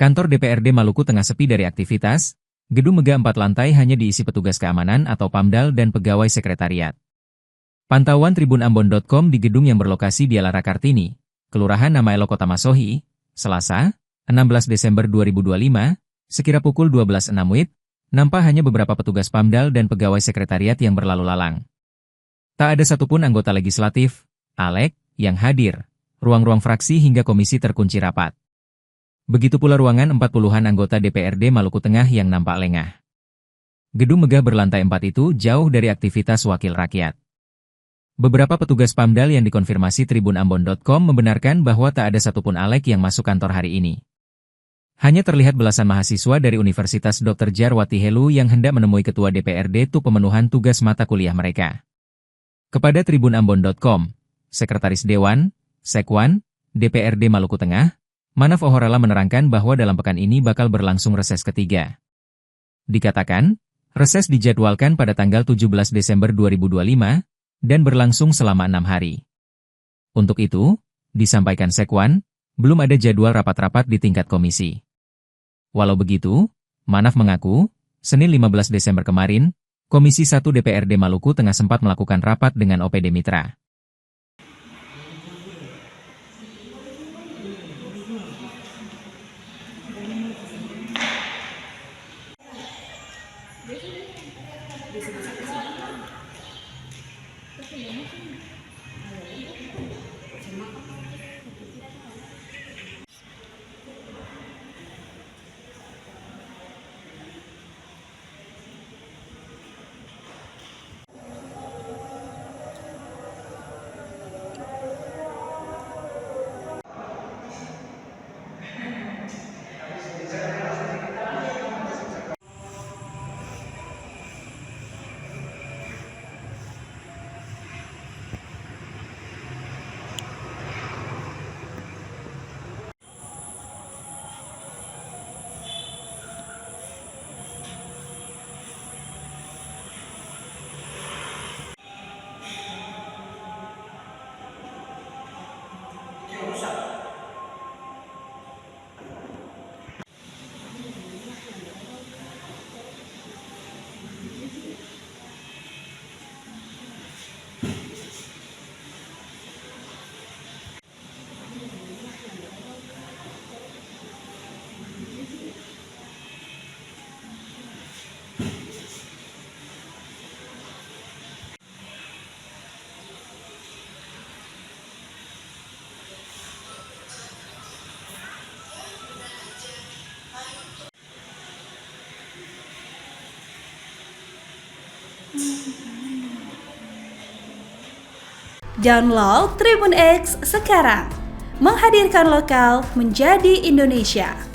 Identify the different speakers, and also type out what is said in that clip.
Speaker 1: Kantor DPRD Maluku tengah sepi dari aktivitas, gedung megah 4 lantai hanya diisi petugas keamanan atau PAMDAL dan pegawai sekretariat. Pantauan tribunambon.com di gedung yang berlokasi di Alara Kartini, Kelurahan Namaelo Kota Masohi, Selasa, 16 Desember 2025, sekira pukul 12.06 WIB, nampak hanya beberapa petugas PAMDAL dan pegawai sekretariat yang berlalu lalang. Tak ada satupun anggota legislatif, ALEK, yang hadir. Ruang-ruang fraksi hingga komisi terkunci rapat. Begitu pula ruangan 40-an anggota DPRD Maluku Tengah yang nampak lengah. Gedung megah berlantai 4 itu jauh dari aktivitas wakil rakyat. Beberapa petugas PAMDAL yang dikonfirmasi tribunambon.com membenarkan bahwa tak ada satupun ALEK yang masuk kantor hari ini. Hanya terlihat belasan mahasiswa dari Universitas Dr. Djarwati Helu yang hendak menemui Ketua DPRD untuk pemenuhan tugas mata kuliah mereka. Kepada tribunambon.com, Sekretaris Dewan, Sekwan, DPRD Maluku Tengah, Manaf Ohorala menerangkan bahwa dalam pekan ini bakal berlangsung reses ketiga. Dikatakan, reses dijadwalkan pada tanggal 17 Desember 2025 dan berlangsung selama 6 hari. Untuk itu, disampaikan Sekwan, belum ada jadwal rapat-rapat di tingkat komisi. Walau begitu, Manaf mengaku, Senin 15 Desember kemarin, Komisi 1 DPRD Maluku Tengah sempat melakukan rapat dengan OPD Mitra.
Speaker 2: Download Tribun X sekarang, menghadirkan lokal menjadi Indonesia.